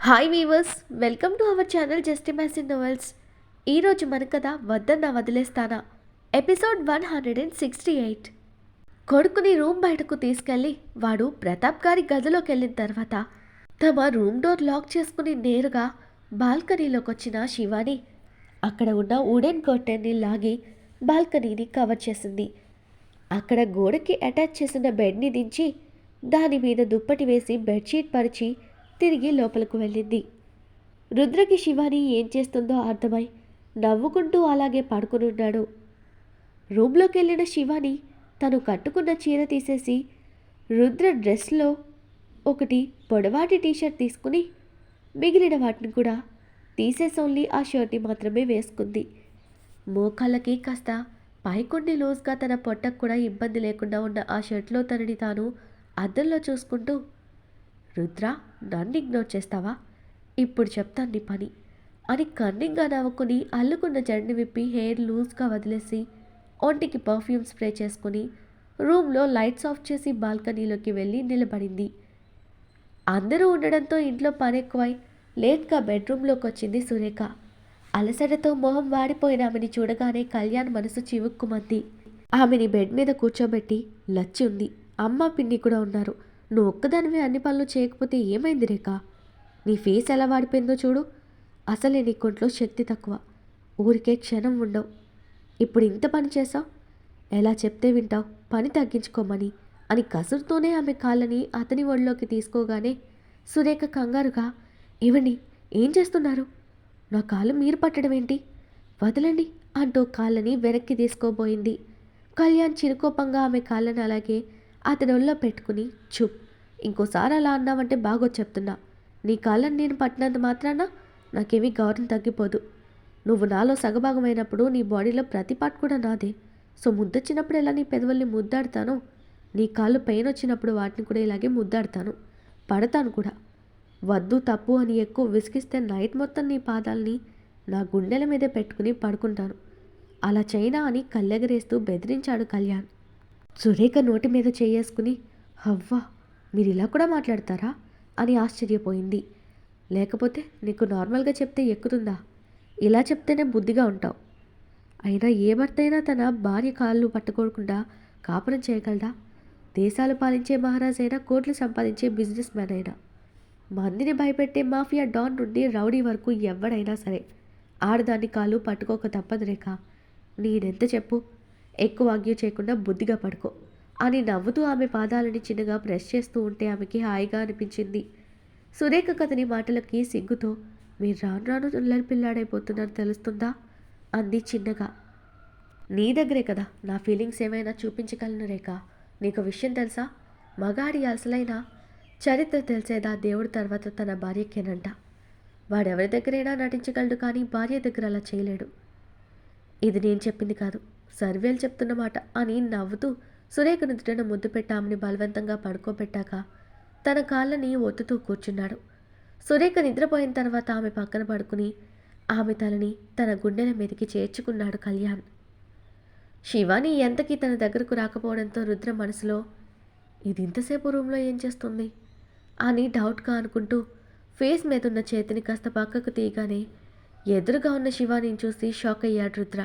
Hi weavers, welcome to our channel just imagine novels. ఈరోజు మన కథ వద్దన్నా వదిలేస్తానా ఎపిసోడ్ 168. కొడుకుని రూమ్ బయటకు తీసుకెళ్ళి వాడు ప్రతాప్ గారి గదిలోకి వెళ్ళిన తర్వాత తమ రూమ్ డోర్ లాక్ చేసుకుని నేరుగా బాల్కనీలోకి వచ్చిన శివాని అక్కడ ఉన్న వుడెన్ కర్టెన్ని లాగి బాల్కనీని కవర్ చేసింది. అక్కడ గోడకి అటాచ్ చేసిన బెడ్ని దించి దాని మీద దుప్పటి వేసి బెడ్షీట్ పరిచి తిరిగి లోపలకు వెళ్ళింది. రుద్రకి శివాని ఏం చేస్తుందో అర్థమై నవ్వుకుంటూ అలాగే పడుకునున్నాడు. రూమ్లోకి వెళ్ళిన శివాని తను కట్టుకున్న చీర తీసేసి రుద్ర డ్రెస్లో ఒకటి పొడవాటి టీషర్ట్ తీసుకుని మిగిలిన వాటిని కూడా తీసేసి ఓన్లీ ఆ షర్ట్ని మాత్రమే వేసుకుంది. మోకాళ్ళకి కాస్త పైకొండి లూజ్గా తన పొట్టకు కూడా ఇబ్బంది లేకుండా ఉన్న ఆ షర్ట్లో తనని తాను అద్దంలో చూసుకుంటూ, రుద్ర, నన్ను ఇగ్నోర్ చేస్తావా? ఇప్పుడు చెప్తాను నీ పని అని కన్నింగా నవ్వుకుని అల్లుకున్న జడని విప్పి హెయిర్ లూజ్గా వదిలేసి ఒంటికి పర్ఫ్యూమ్ స్ప్రే చేసుకుని రూమ్లో లైట్స్ ఆఫ్ చేసి బాల్కనీలోకి వెళ్ళి నిలబడింది. అందరూ ఉండడంతో ఇంట్లో పని ఎక్కువై లేట్గా బెడ్రూమ్లోకి వచ్చింది సురేఖ. అలసటతో మొహం వాడిపోయిన ఆమెని చూడగానే కళ్యాణ్ మనసు చివుక్కుమంది. ఆమెని బెడ్ మీద కూర్చోబెట్టి లచ్చి ఉంది, అమ్మ పిన్ని కూడా ఉన్నారు. నువ్వు ఒక్కదానివే అన్ని పనులు చేయకపోతే ఏమైంది రేఖ? నీ ఫేస్ ఎలా వాడిపోయిందో చూడు. అసలే నీ కొంట్లో శక్తి తక్కువ, ఊరికే క్షణం ఉండవు. ఇప్పుడు ఇంత పని చేసావు, ఎలా చెప్తే వింటావు? పని తగ్గించుకోమని అని కసురుతూనే ఆమె కాళ్ళని అతని ఒళ్ళోకి తీసుకోగానే సురేఖ కంగారుగా, ఇవ్వండి, ఏం చేస్తున్నారు? నా కాళ్ళు మీరు పట్టడం ఏంటి? వదలండి అంటూ కాళ్ళని వెనక్కి తీసుకోబోయింది. కళ్యాణ్ చిరుకోపంగా ఆమె కాళ్ళని అలాగే అతని ఒళ్ళో పెట్టుకుని, చూప్, ఇంకోసారి అలా అన్నావంటే బాగో చెప్తున్నా. నీ కాళ్ళని నేను పట్టినంత మాత్రాన నాకేమీ గౌరవం తగ్గిపోదు. నువ్వు నాలో సగభాగమైనప్పుడు నీ బాడీలో ప్రతి పార్ట్ కూడా నాదే. సో ముద్దొచ్చినప్పుడు ఎలా నీ పెదవుల్ని ముద్దాడతానో, నీ కాళ్ళు పెయిన్ వచ్చినప్పుడు వాటిని కూడా ఇలాగే ముద్దాడతాను, పడతాను కూడా. వద్దు, తప్పు అని ఎక్కువ విసిగిస్తే నైట్ మొత్తం నీ పాదాలని నా గుండెల మీదే పెట్టుకుని పడుకుంటాను. అలా చైనా అని కళ్ళెగరేస్తూ బెదిరించాడు కళ్యాణ్. సురేఖ నోటి మీద చేసుకుని, హవ్వా, మీరు ఇలా కూడా మాట్లాడతారా అని ఆశ్చర్యపోయింది. లేకపోతే నీకు నార్మల్గా చెప్తే ఎక్కుతుందా? ఇలా చెప్తేనే బుద్ధిగా ఉంటావు. అయినా ఏ భర్త అయినా తన భార్య కాళ్ళు పట్టుకోకుండా కాపురం చేయగలడా? దేశాలు పాలించే మహారాజ్ అయినా, కోట్లు సంపాదించే బిజినెస్ మ్యాన్ అయినా, మందిని భయపెట్టే మాఫియా డాన్ నుండి రౌడీ వరకు ఎవడైనా సరే ఆడదాన్ని కాళ్ళు పట్టుకోక తప్పదు రేఖ. నేనెంత చెప్పు, ఎక్కువ ఆగ్యూ చేయకుండా బుద్ధిగా పడుకో అని నవ్వుతూ ఆమె పాదాలని చిన్నగా ప్రెస్ చేస్తూ ఉంటే ఆమెకి హాయిగా అనిపించింది. సురేఖ కథని మాటలకి సిగ్గుతో, మీరు రాను రాను ఉల్లరి పిల్లాడైపోతున్నారు తెలుస్తుందా అంది చిన్నగా. నీ దగ్గరే కదా నా ఫీలింగ్స్ ఏమైనా చూపించగలను రేఖ. నీకు విషయం తెలుసా? మగాడి అసలైన చరిత్ర తెలిసేదా దేవుడి తర్వాత తన భార్యకేనంట. వాడెవరి దగ్గరైనా నటించగలడు, కానీ భార్య దగ్గర అలా చేయలేడు. ఇది నేను చెప్పింది కాదు, సర్వేలు చెప్తున్నమాట అని నవ్వుతూ సురేఖ నుదుటన ముద్దు పెట్టామని బలవంతంగా పడుకోబెట్టాక తన కాళ్ళని ఒత్తుతూ కూర్చున్నాడు. సురేఖ నిద్రపోయిన తర్వాత ఆమె పక్కన పడుకుని ఆమె తలని తన గుండెల మీదకి చేర్చుకున్నాడు కళ్యాణ్. శివాని ఎంతకీ తన దగ్గరకు రాకపోవడంతో రుద్ర మనసులో, ఇది ఇంతసేపు రూమ్లో ఏం చేస్తుంది అని డౌట్గా అనుకుంటూ ఫేస్ మీదున్న చేతిని కాస్త పక్కకు తీయగానే ఎదురుగా ఉన్న శివానిని చూసి షాక్ అయ్యాడు రుద్ర.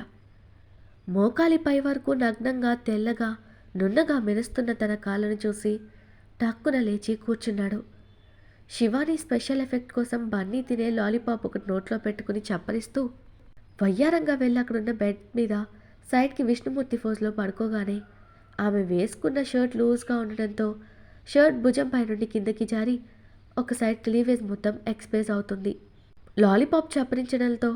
మోకాలిపై వరకు నగ్నంగా తెల్లగా నున్నగా మెరుస్తున్న తన కాళ్ళను చూసి టక్కున లేచి కూర్చున్నాడు. శివాని స్పెషల్ ఎఫెక్ట్ కోసం బన్నీ తినే లాలీపాప్ ఒకటి నోట్లో పెట్టుకుని చప్పరిస్తూ వయ్యారంగా వెళ్ళి అక్కడున్న బెడ్ మీద సైడ్కి విష్ణుమూర్తి ఫోజ్లో పడుకోగానే ఆమె వేసుకున్న షర్ట్ లూజ్గా ఉండడంతో షర్ట్ భుజంపై నుండి కిందకి జారి ఒక సైడ్ క్లీవేజ్ మొత్తం ఎక్స్పేజ్ అవుతుంది. లాలీపాప్ చప్పరించడంతో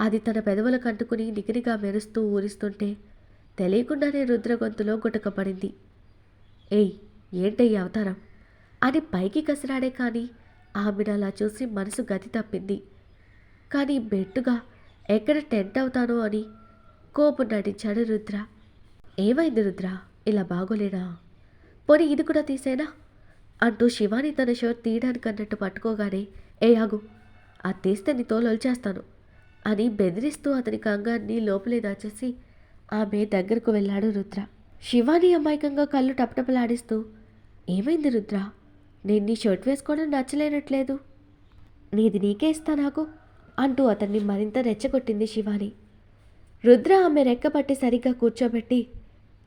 అది తన పెదవులకు అంటుకుని నిగిరిగా మెరుస్తూ ఊరిస్తుంటే తెలియకుండానే రుద్ర గొంతులో గుటకపడింది. ఏయ్, ఏంటయ్యి అవతారం అని పైకి కసిరాడే కానీ ఆమెను అలా చూసి మనసు గతి తప్పింది. కానీ బెట్టుగా ఎక్కడ టెంట్ అవుతానో అని కోపం నటించాడు రుద్ర. ఏమైంది రుద్ర, ఇలా బాగోలేనా? పోనీ ఇది కూడా తీసేనా అంటూ శివాని తన షర్ట్ తీయడానికి అన్నట్టు పట్టుకోగానే, ఏ ఆగు, అది తీస్తే నీ తోలు ఒలిచేస్తాను అని బెదిరిస్తూ అతని కంగారుని లోపలే దాచేసి ఆమె దగ్గరకు వెళ్ళాడు రుద్ర. శివాని అమాయకంగా కళ్ళు టపటపలాడిస్తూ, ఏమైంది రుద్ర, నేను నీ షర్ట్ వేసుకోవడం నచ్చలేనట్లేదు. నీది నీకే ఇస్తా నాకు అంటూ అతన్ని మరింత రెచ్చగొట్టింది శివాని. రుద్ర ఆమె రెక్కపట్టి సరిగ్గా కూర్చోబెట్టి,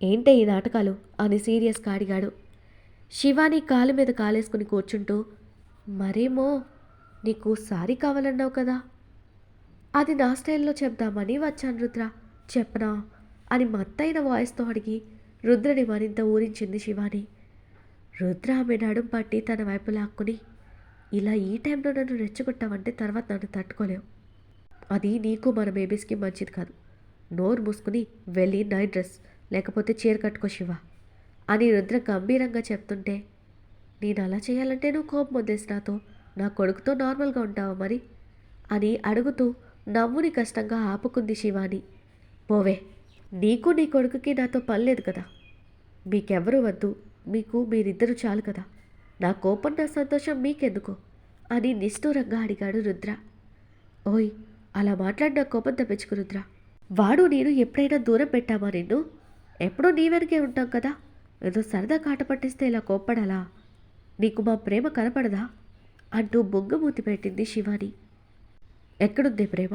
ఏంటే ఈ నాటకాలు అని సీరియస్గా అడిగాడు. శివాని కాలు మీద కాలేసుకుని కూర్చుంటూ, మరేమో నీకు సారీ కావాలన్నావు కదా, అది నా స్టైల్లో చెప్దామని వచ్చాను రుద్ర, చెప్పనా అని మత్తైన వాయిస్తో అడిగి రుద్రని మరింత ఊరించింది శివాని. రుద్ర ఆమె నడుం పట్టి తన వైపు లాక్కుని, ఇలా ఈ టైంలో నన్ను రెచ్చగొట్టావంటే తర్వాత నన్ను తట్టుకోలేవు. అది నీకు మన బేబీస్కి మంచిది కాదు. నోరు మూసుకుని వెళ్ళి నైట్ డ్రెస్ లేకపోతే చీర కట్టుకో శివ అని రుద్ర గంభీరంగా చెప్తుంటే, నేను అలా చేయాలంటే నువ్వు కోపం వదిలేసి నాతో నా కొడుకుతో నార్మల్గా ఉంటావా మరి అని అడుగుతూ నవ్వుని కష్టంగా ఆపుకుంది శివాని. పోవే, నీకు నీ కొడుకుకి నాతో పనిలేదు కదా, మీకెవరూ వద్దు, మీకు మీరిద్దరూ చాలు కదా, నా కోపం నా సంతోషం మీకెందుకు అని నిష్ఠూరంగా అడిగాడు రుద్ర. ఓయ్, అలా మాట్లాడి నా కోపం తప్పించుకు రుద్ర. వాడు నేను ఎప్పుడైనా దూరం పెట్టామా నిన్ను? ఎప్పుడూ నీ వెనకే ఉంటాం కదా, ఏదో సరదా కాట పట్టిస్తే ఇలా కోప్పడాలా? నీకు మా ప్రేమ కనపడదా అంటూ బొంగమూతి పెట్టింది శివాని. ఎక్కడుంది ప్రేమ?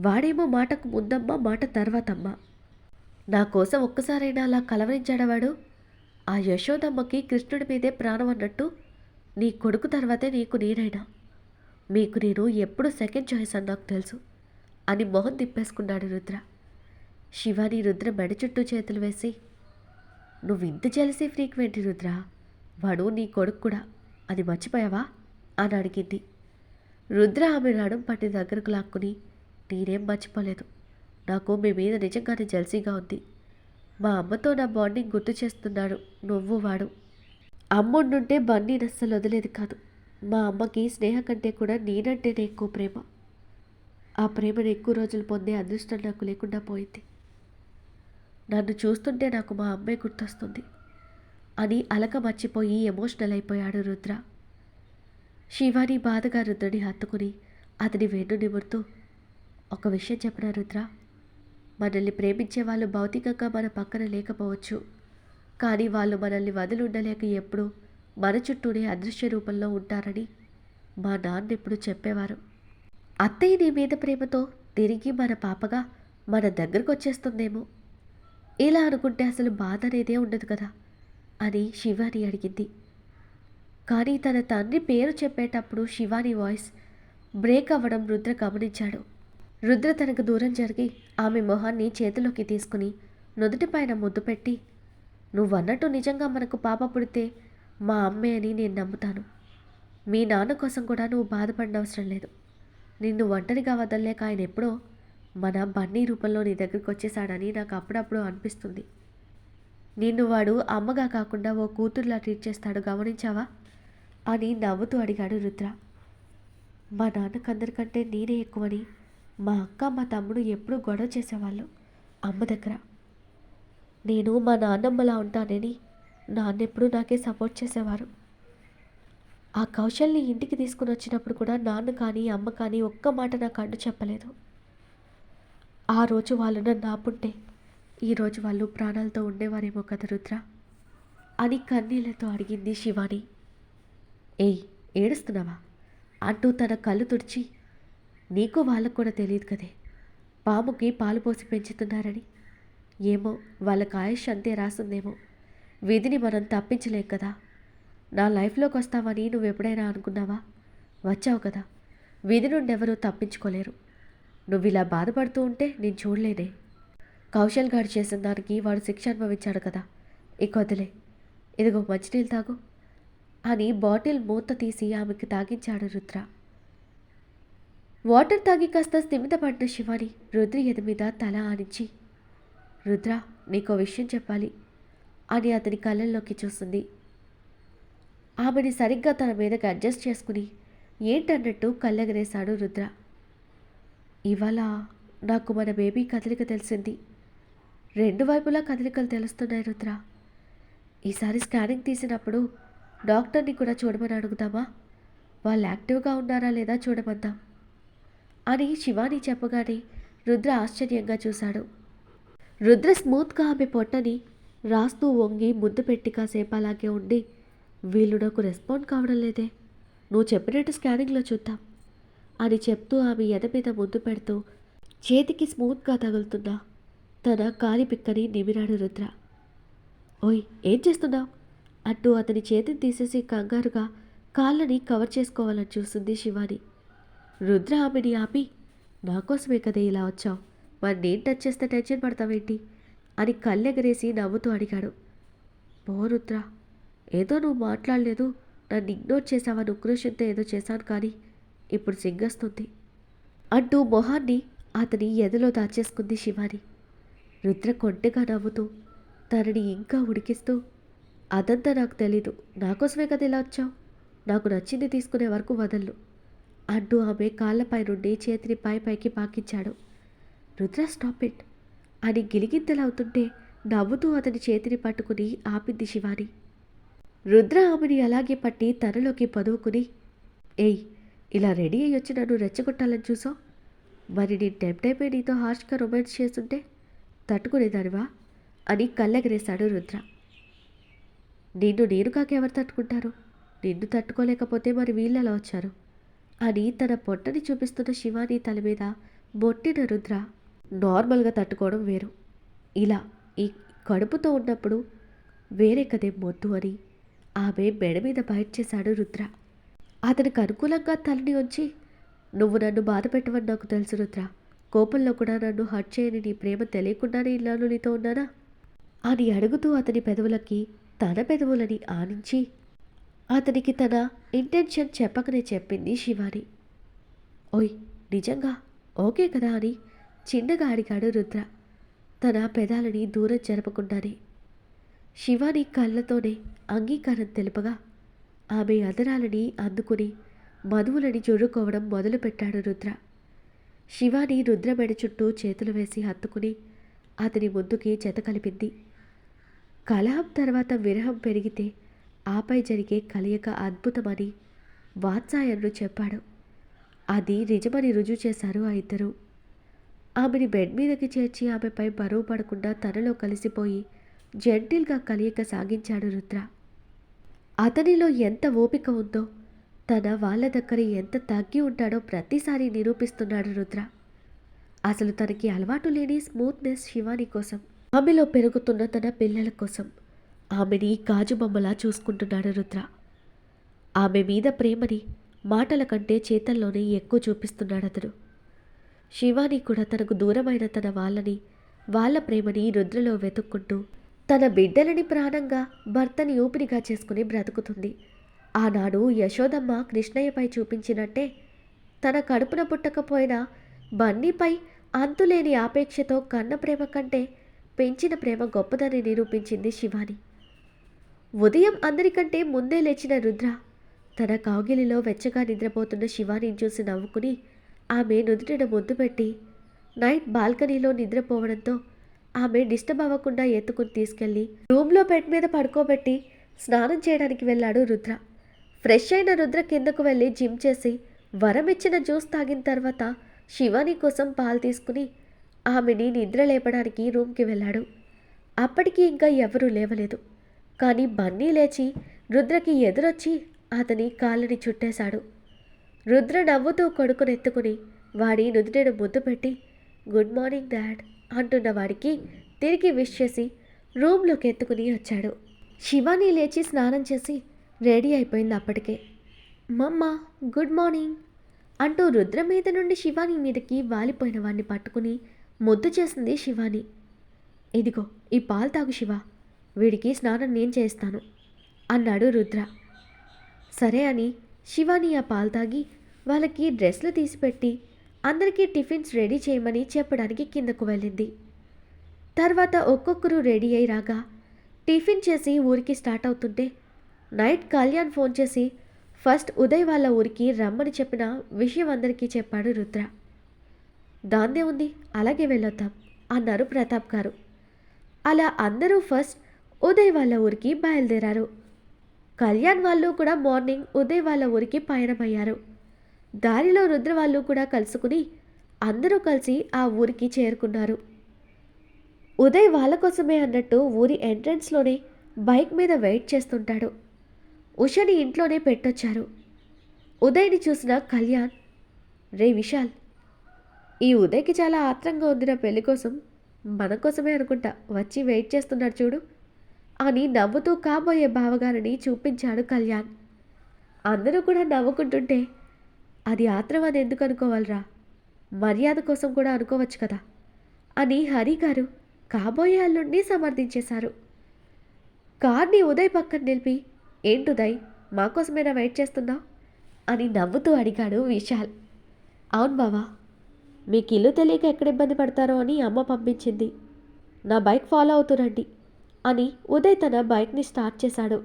వాడేమో మాటకు ముందమ్మ మాట తర్వాతమ్మ. నా కోసం ఒక్కసారైనా అలా కలవరించాడవాడు. ఆ యశోదమ్మకి కృష్ణుడి మీదే ప్రాణం అన్నట్టు నీ కొడుకు తర్వాతే నీకు నేనైనా. మీకు నేను ఎప్పుడు సెకండ్ చాయిస్ అని నాకు తెలుసు అని మొహం తిప్పేసుకున్నాడు రుద్ర. శివాని రుద్ర మెడ చుట్టూ చేతులు వేసి, నువ్వు ఇంత జలసీ ఫ్రీక్వెంట్ రుద్ర, వాడు నీ కొడుకు కూడా, అది మర్చిపోయావా అని అడిగింది. రుద్ర ఆమె నడుం పట్టి దగ్గరకు లాక్కుని, నేనేం మర్చిపోలేదు, నాకు మీ మీద నిజంగానే జల్సీగా ఉంది. మా అమ్మతో నా బాండింగ్ గుర్తు చేస్తున్నాడు నువ్వు వాడు. అమ్ముండుంటే బన్నీని అస్సలు వదిలేది కాదు. మా అమ్మకి స్నేహ కంటే కూడా నేనంటేనే ఎక్కువ ప్రేమ. ఆ ప్రేమను ఎక్కువ రోజులు పొందే అదృష్టం నాకు లేకుండా పోయింది. నన్ను చూస్తుంటే నాకు మా అమ్మే గుర్తొస్తుంది అని అలక మర్చిపోయి ఎమోషనల్ అయిపోయాడు రుద్ర. శివాని బాధగా రుద్రని హత్తుకుని అతని వెన్ను నిమురుతూ, ఒక విషయం చెప్పనా రుద్ర, మనల్ని ప్రేమించే వాళ్ళు భౌతికంగా మన పక్కన లేకపోవచ్చు, కానీ వాళ్ళు మనల్ని వదిలి ఉండలేక ఎప్పుడూ మన చుట్టూనే అదృశ్య రూపంలో ఉంటారని మా నాన్న ఎప్పుడు చెప్పేవారు. అత్తయ్య నీ మీద ప్రేమతో తిరిగి మన పాపగా మన దగ్గరకు వచ్చేస్తుందేమో, ఇలా అనుకుంటే అసలు బాధ అనేదే ఉండదు కదా అని శివాని అడిగింది. కానీ తన తండ్రి పేరు చెప్పేటప్పుడు శివాని వాయిస్ బ్రేక్ అవ్వడం రుద్ర గమనించాడు. రుద్ర తనకు దూరం జరిగి ఆమె మొహాన్ని చేతిలోకి తీసుకుని నుదుటిపైన ముద్దు పెట్టి, నువ్వన్నట్టు నిజంగా మనకు పాప పుడితే మా అమ్మే అని నేను నమ్ముతాను. మీ నాన్న కోసం కూడా నువ్వు బాధపడనవసరం లేదు. నిన్ను ఒంటరిగా వదలలేక ఆయన ఎప్పుడో మన బన్నీ రూపంలో నీ దగ్గరికి వచ్చేసాడని నాకు అప్పుడప్పుడు అనిపిస్తుంది. నిన్ను వాడు అమ్మగా కాకుండా ఓ కూతురులా ట్రీట్ చేస్తాడు, గమనించావా అని నవ్వుతూ అడిగాడు రుద్ర. మా నాన్నకందరికంటే నేనే ఎక్కువని మా అక్క మా తమ్ముడు ఎప్పుడూ గొడవ చేసేవాళ్ళు అమ్మ దగ్గర. నేను మా నాన్నమ్మలా ఉంటానని నాన్నెప్పుడు నాకే సపోర్ట్ చేసేవారు. ఆ కౌశల్ని ఇంటికి తీసుకుని వచ్చినప్పుడు కూడా నాన్న కానీ అమ్మ కానీ ఒక్క మాట నాకు అడ్డు చెప్పలేదు. ఆ రోజు వాళ్ళు నన్ను ఆపుంటే ఈరోజు వాళ్ళు ప్రాణాలతో ఉండేవారేమో కదా రుద్ర అని కన్నీళ్లతో అడిగింది శివాని. ఏయ్, ఏడుస్తున్నావా అంటూ తన కళ్ళు తుడిచి, నీకు వాళ్ళకు కూడా తెలియదు కదే పాముకి పాలు పోసి పెంచుతున్నారని. ఏమో వాళ్ళకి ఆయుష్ అంతే రాసిందేమో, విధిని మనం తప్పించలేం కదా. నా లైఫ్లోకి వస్తావని నువ్వు ఎప్పుడైనా అనుకున్నావా? వచ్చావు కదా, విధి నుండి ఎవరూ తప్పించుకోలేరు. నువ్వు ఇలా బాధపడుతూ ఉంటే నేను చూడలేనే. కౌశల్ గారు చేసిన దానికి వాడు శిక్ష అనుభవించాడు కదా, ఇక వదిలే, ఇదిగో మంచినీళ్ళు తాగు అని బాటిల్ మూత తీసి ఆమెకి తాగించాడు రుద్ర. వాటర్ తాగి కాస్త స్థిమితపడిన శివాని రుద్రి ఎదు మీద తల ఆనించి, రుద్ర, నీకో విషయం చెప్పాలి అని అతని కళ్ళల్లోకి చూసింది. ఆమెని సరిగ్గా తన మీదకి అడ్జస్ట్ చేసుకుని ఏంటన్నట్టు కళ్ళెగరేశాడు రుద్ర. ఇవాళ నాకు మన బేబీ కదలిక తెలిసింది. రెండు వైపులా కదలికలు తెలుస్తున్నాయి రుద్ర. ఈసారి స్కానింగ్ తీసినప్పుడు డాక్టర్ని కూడా చూడమని అడుగుదామా? వాళ్ళు యాక్టివ్గా ఉన్నారా లేదా చూడమందాం అని శివాని చెప్పగానే రుద్ర ఆశ్చర్యంగా చూశాడు. రుద్ర స్మూత్గా ఆమె పొట్టని రాస్తూ వంగి ముద్దు పెట్టి కాసేపు అలాగే ఉండి, వీళ్ళు నాకు రెస్పాండ్ కావడం లేదే, నువ్వు చెప్పినట్టు స్కానింగ్లో చూద్దాం అని చెప్తూ ఆమె ఎద మీద ముద్దు పెడుతూ చేతికి స్మూత్గా తగులుతున్నా తన కాలి పిక్కని నిమిరాడు రుద్ర. ఓయ్ ఏం చేస్తున్నావు అంటూ అతని చేతిని తీసేసి కంగారుగా కాళ్ళని కవర్ చేసుకోవాలని చూస్తుంది శివాని. రుద్ర ఆమెని ఆపి, నాకోసమే కదే ఇలా వచ్చావు, మరి నేను టచ్ చేస్తే టెన్షన్ పడతావేంటి అని కళ్ళెగరేసి నవ్వుతూ అడిగాడు. పో రుద్ర, ఏదో నువ్వు మాట్లాడలేదు, నన్ను ఇగ్నోర్ చేసావని ఉక్రోషంతో ఏదో చేశాను కానీ ఇప్పుడు సిగ్గొస్తుంది అంటూ మొహాన్ని అతని ఎదలో దాచేసుకుంది శివాని. రుద్ర కొంటెగా నవ్వుతూ తనని ఇంకా ఉడికిస్తూ, అదంతా నాకు తెలీదు, నాకోసమే కదా ఇలా వచ్చావు, నాకు నచ్చింది తీసుకునే వరకు వదల్లు అంటూ ఆమె కాళ్ళపై నుండి చేతిని పైకి పాకించాడు. రుద్ర స్టాప్ ఇట్ అని గిలిగింతలవుతుంటే నవ్వుతూ అతని చేతిని పట్టుకుని ఆపింది శివాని. రుద్ర ఆమెని అలాగే పట్టి తనలోకి పదువుకుని, ఏయ్ ఇలా రెడీ అయ్యి వచ్చి నన్ను రెచ్చగొట్టాలని చూసావు, మరి నేను టెంప్ట్ అయిపోయి నీతో హార్ష్గా రొమాన్స్ చేస్తుంటే తట్టుకునేదానివా అని కళ్ళెగరేశాడు రుద్ర. నేను కాకెవరు తట్టుకుంటారు, నిన్ను తట్టుకోలేకపోతే మరి వీళ్ళెలా వచ్చారు అని తన పొట్టని చూపిస్తున్న శివాని తల మీద బొట్టిన రుద్ర. నార్మల్గా తట్టుకోవడం వేరు, ఇలా ఈ కడుపుతో ఉన్నప్పుడు వేరే కదే మొద్దు అని ఆమె మెడ మీద బయట చేశాడు రుద్ర. అతనికి అనుకూలంగా తలని వచ్చి, నువ్వు నన్ను బాధ పెట్టవని నాకు తెలుసు రుద్ర, కోపంలో కూడా నన్ను హర్ట్ చేయని నీ ప్రేమ తెలియకుండానే ఇల్లాను నీతో ఉన్నానా అని అడుగుతూ అతని పెదవులకి తన పెదవులని ఆనించి అతనికి తన ఇంటెన్షన్ చెప్పకనే చెప్పింది శివాని. ఓయ్ నిజంగా ఓకే కదా అని చిన్నగా అడిగాడు రుద్ర తన పెదాలని దూరం జరపకుండానే. శివాని కళ్ళతోనే అంగీకారం తెలుపగా ఆమె అదరాలని అందుకుని మధువులని జొర్రుకోవడం మొదలుపెట్టాడు రుద్ర. శివాని రుద్ర మెడ చుట్టూ చేతులు వేసి హత్తుకుని అతని ముందుకి జత కలిపింది. కలహం తర్వాత విరహం పెరిగితే ఆపై జరిగే కలయిక అద్భుతమని వాత్సాయనుడు చెప్పాడు. అది నిజమని రుజువు చేశారు ఆ ఇద్దరు. ఆమెని బెడ్ మీదకి చేర్చి ఆమెపై బరువు పడకుండా తనలో కలిసిపోయి జెంటిల్గా కలయిక సాగించాడు రుద్ర. అతనిలో ఎంత ఓపిక ఉందో, తన వాళ్ళ దగ్గర ఎంత తగ్గి ఉంటాడో ప్రతిసారి నిరూపిస్తున్నాడు రుద్ర. అసలు తనకి అలవాటు లేని స్మూత్నెస్ శివాని కోసం, ఆమెలో పెరుగుతున్న తన పిల్లల కోసం ఆమెని గాజుబొమ్మలా చూసుకుంటున్నాడు రుద్ర. ఆమె మీద ప్రేమని మాటల కంటే చేతల్లోనే ఎక్కువ చూపిస్తున్నాడు అతడు. శివాని కూడా తనకు దూరమైన తన వాళ్ళ ప్రేమని రుద్రలో వెతుక్కుంటూ తన బిడ్డలని ప్రాణంగా భర్తని ఊపిరిగా చేసుకుని బ్రతుకుతుంది. ఆనాడు యశోదమ్మ కృష్ణయ్యపై చూపించినట్టే తన కడుపున పుట్టకపోయినా బన్నీపై అంతులేని ఆపేక్షతో కన్న ప్రేమ కంటే పెంచిన ప్రేమ గొప్పదని నిరూపించింది శివాని. ఉదయం అందరికంటే ముందే లేచిన రుద్ర తన కౌగిలిలో వెచ్చగా నిద్రపోతున్న శివానిని చూసి నవ్వుకుని ఆమె నుదుటిన ముద్దు పెట్టి నైట్ బాల్కనీలో నిద్రపోవడంతో ఆమె డిస్టర్బ్ అవ్వకుండా ఎత్తుకుని తీసుకెళ్లి రూమ్లో బెడ్ మీద పడుకోబెట్టి స్నానం చేయడానికి వెళ్ళాడు రుద్ర. ఫ్రెష్ అయిన రుద్ర కిందకు వెళ్ళి జిమ్ చేసి వరం ఇచ్చిన జ్యూస్ తాగిన తర్వాత శివాని కోసం పాలు తీసుకుని ఆమెని నిద్ర లేపడానికి రూమ్కి వెళ్ళాడు. అప్పటికి ఇంకా ఎవరూ లేవలేదు. కానీ బన్నీ లేచి రుద్రకి ఎదురొచ్చి అతని కాళ్ళని చుట్టేశాడు. రుద్ర నవ్వుతూ కొడుకునెత్తుకుని వాడి నుదుటిన ముద్దు పెట్టి గుడ్ మార్నింగ్ డాడ్ అంటున్న వాడికి తిరిగి విష్ చేసి రూమ్లోకి ఎత్తుకుని వచ్చాడు. శివాని లేచి స్నానం చేసి రెడీ అయిపోయింది అప్పటికే. మమ్మ గుడ్ మార్నింగ్ అంటూ రుద్ర మీద నుండి శివాని మీదకి వాలిపోయిన వాడిని పట్టుకుని ముద్దు చేసింది శివాని. ఇదిగో ఈ పాలు తాగు శివ, వీడికి స్నానం నేను చేస్తాను అన్నాడు రుద్ర. సరే అని శివాని ఆ పాలు తాగి వాళ్ళకి డ్రెస్లు తీసిపెట్టి అందరికీ టిఫిన్స్ రెడీ చేయమని చెప్పడానికి కిందకు వెళ్ళింది. తర్వాత ఒక్కొక్కరు రెడీ అయి రాగా టిఫిన్ చేసి ఊరికి స్టార్ట్ అవుతుంటే నైట్ కళ్యాణ్ ఫోన్ చేసి ఫస్ట్ ఉదయ్ వాళ్ళ ఊరికి రమ్మని చెప్పిన విషయం అందరికీ చెప్పాడు రుద్ర. దాందే ఉంది, అలాగే వెళ్ళొద్దాం అన్నారు ప్రతాప్ గారు. అలా అందరూ ఫస్ట్ ఉదయ్ వాళ్ళ ఊరికి బయలుదేరారు. కళ్యాణ్ వాళ్ళు కూడా మార్నింగ్ ఉదయ్ వాళ్ళ ఊరికి పయనమయ్యారు. దారిలో రుద్ర వాళ్ళు కూడా కలుసుకుని అందరూ కలిసి ఆ ఊరికి చేరుకున్నారు. ఉదయ్ వాళ్ళ కోసమే అన్నట్టు ఊరి ఎంట్రన్స్లోనే బైక్ మీద వెయిట్ చేస్తుంటాడు. ఉషని ఇంట్లోనే పెట్టొచ్చారు. ఉదయ్ని చూసిన కళ్యాణ్, రే విశాల్, ఈ ఉదయ్కి చాలా ఆత్రంగా ఉంది నా పెళ్లి కోసం. మన కోసమే అనుకుంటా వచ్చి వెయిట్ చేస్తున్నాడు చూడు అని నవ్వుతూ కాబోయే బావగారిని చూపించాడు కళ్యాణ్. అందరూ కూడా నవ్వుకుంటుంటే అది ఆత్రం అని ఎందుకు అనుకోవాలరా, మర్యాద కోసం కూడా అనుకోవచ్చు కదా అని హరి గారు కాబోయే అల్లుడిని సమర్థించేశారు. కార్ని ఉదయ్ పక్కన నిలిపి, ఏంటుదయ్ మాకోసమేనా వెయిట్ చేస్తున్నావు అని నవ్వుతూ అడిగాడు విశాల్. అవును బావా, మీకు ఇల్లు తెలియక ఎక్కడ ఇబ్బంది పడతారో అని అమ్మ పంపించింది. నా బైక్ ఫాలో అవుతురండి అని ఉదయ్ తన బైక్ని స్టార్ట్ చేశాడు.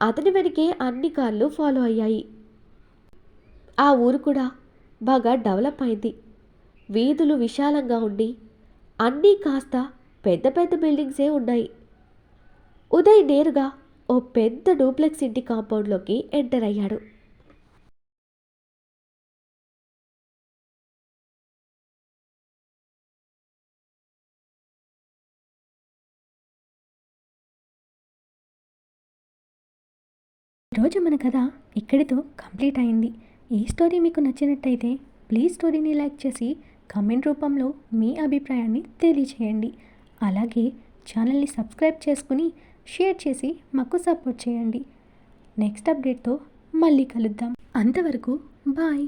అతని వెనకే అన్ని కార్లు ఫాలో అయ్యాయి. ఆ ఊరు కూడా బాగా డెవలప్ అయింది. వీధులు విశాలంగా ఉండి అన్నీ కాస్త పెద్ద పెద్ద బిల్డింగ్సే ఉన్నాయి. ఉదయ్ నేరుగా ఓ పెద్ద డూప్లెక్స్ ఇంటి కాంపౌండ్లోకి ఎంటర్ అయ్యాడు. ఈరోజు మన కథ ఇక్కడితో కంప్లీట్ అయింది. ఈ స్టోరీ మీకు నచ్చినట్టయితే ప్లీజ్ స్టోరీని లైక్ చేసి కామెంట్ రూపంలో మీ అభిప్రాయాన్ని తెలియచేయండి. అలాగే ఛానల్ని సబ్స్క్రైబ్ చేసుకుని షేర్ చేసి మాకు సపోర్ట్ చేయండి. నెక్స్ట్ అప్డేట్తో మళ్ళీ కలుద్దాం. అంతవరకు బాయ్.